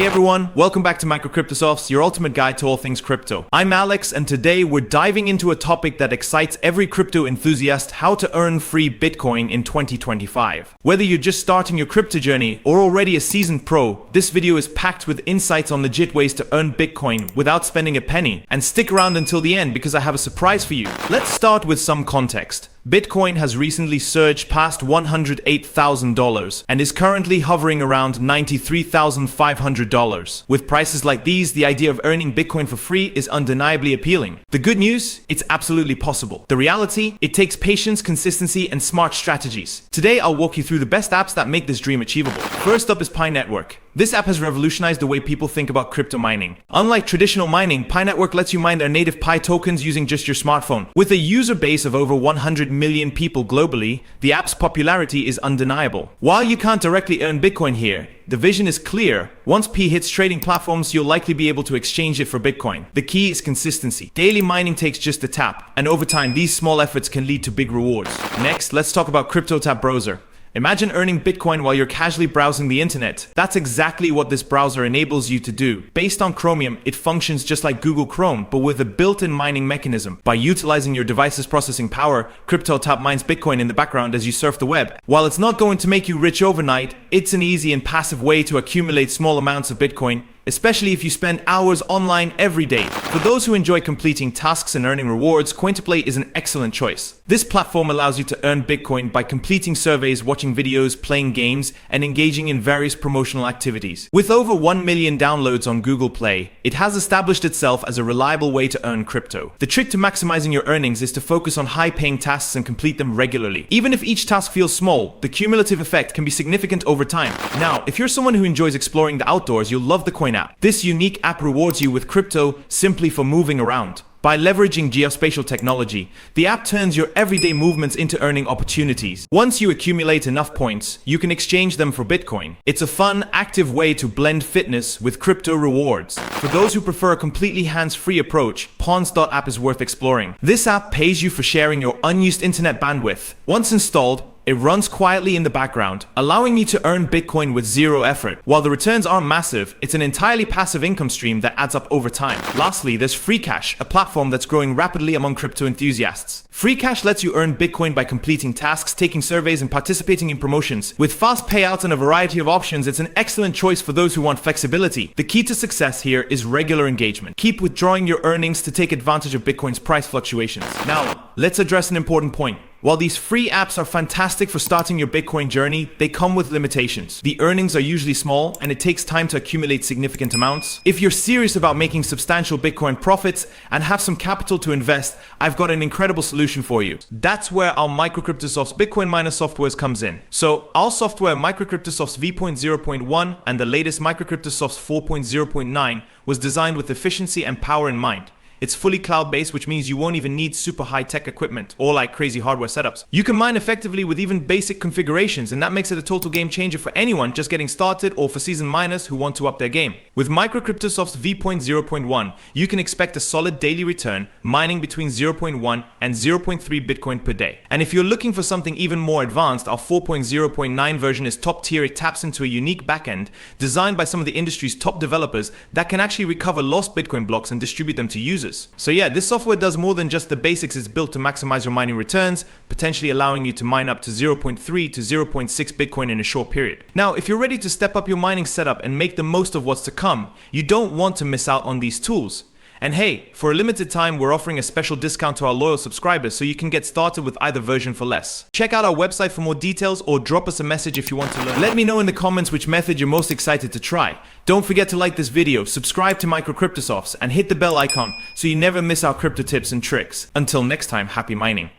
Hey everyone, welcome back to Microcryptosofts, your ultimate guide to all things crypto. I'm Alex, and today we're diving into a topic that excites every crypto enthusiast: how to earn free Bitcoin in 2025. Whether you're just starting your crypto journey or already a seasoned pro, this video is packed with insights on legit ways to earn Bitcoin without spending a penny. And stick around until the end because I have a surprise for you. Let's start with some context. Bitcoin has recently surged past $108,000 and is currently hovering around $93,500. With prices like these, the idea of earning Bitcoin for free is undeniably appealing. The good news? It's absolutely possible. The reality? It takes patience, consistency, and smart strategies. Today, I'll walk you through the best apps that make this dream achievable. First up is Pi Network. This app has revolutionized the way people think about crypto mining. Unlike traditional mining, Pi Network lets you mine their native Pi tokens using just your smartphone. With a user base of over 100 million people globally, the app's popularity is undeniable. While you can't directly earn Bitcoin here, the vision is clear. Once Pi hits trading platforms, you'll likely be able to exchange it for Bitcoin. The key is consistency. Daily mining takes just a tap, and over time, these small efforts can lead to big rewards. Next, let's talk about CryptoTap browser. Imagine earning Bitcoin while you're casually browsing the internet. That's exactly what this browser enables you to do. Based on Chromium, it functions just like Google Chrome, but with a built-in mining mechanism. By utilizing your device's processing power, CryptoTap mines Bitcoin in the background as you surf the web. While it's not going to make you rich overnight, it's an easy and passive way to accumulate small amounts of Bitcoin, especially if you spend hours online every day. For those who enjoy completing tasks and earning rewards, Coin2Play is an excellent choice. This platform allows you to earn Bitcoin by completing surveys, watching videos, playing games, and engaging in various promotional activities. With over 1 million downloads on Google Play, it has established itself as a reliable way to earn crypto. The trick to maximizing your earnings is to focus on high-paying tasks and complete them regularly. Even if each task feels small, the cumulative effect can be significant over time. Now, if you're someone who enjoys exploring the outdoors, you'll love the Coin app. This unique app rewards you with crypto simply for moving around. By leveraging geospatial technology, the app turns your everyday movements into earning opportunities. Once you accumulate enough points, you can exchange them for Bitcoin. It's a fun, active way to blend fitness with crypto rewards. For those who prefer a completely hands-free approach, Pawns.app is worth exploring. This app pays you for sharing your unused internet bandwidth. Once installed, it runs quietly in the background, allowing you to earn Bitcoin with zero effort. While the returns aren't massive, it's an entirely passive income stream that adds up over time. Lastly, there's FreeCash, a platform that's growing rapidly among crypto enthusiasts. FreeCash lets you earn Bitcoin by completing tasks, taking surveys, and participating in promotions. With fast payouts and a variety of options, it's an excellent choice for those who want flexibility. The key to success here is regular engagement. Keep withdrawing your earnings to take advantage of Bitcoin's price fluctuations. Now, let's address an important point. While these free apps are fantastic for starting your Bitcoin journey, they come with limitations. The earnings are usually small, and it takes time to accumulate significant amounts. If you're serious about making substantial Bitcoin profits and have some capital to invest, I've got an incredible solution for you. That's where our Microcryptosofts Bitcoin miner software comes in. So our software, Microcryptosofts v.0.1 and the latest Microcryptosofts 4.0.9, was designed with efficiency and power in mind. It's fully cloud-based, which means you won't even need super high-tech equipment or like crazy hardware setups. You can mine effectively with even basic configurations, and that makes it a total game changer for anyone just getting started or for seasoned miners who want to up their game. With Microcryptosofts v.0.1, you can expect a solid daily return, mining between 0.1 and 0.3 Bitcoin per day. And if you're looking for something even more advanced, our 4.0.9 version is top tier. It taps into a unique backend designed by some of the industry's top developers that can actually recover lost Bitcoin blocks and distribute them to users. So yeah, this software does more than just the basics. It's built to maximize your mining returns, potentially allowing you to mine up to 0.3 to 0.6 Bitcoin in a short period. Now, if you're ready to step up your mining setup and make the most of what's to come, you don't want to miss out on these tools. And hey, for a limited time, we're offering a special discount to our loyal subscribers so you can get started with either version for less. Check out our website for more details or drop us a message if you want to learn. Let me know in the comments which method you're most excited to try. Don't forget to like this video, subscribe to Microcryptosofts, and hit the bell icon so you never miss our crypto tips and tricks. Until next time, happy mining.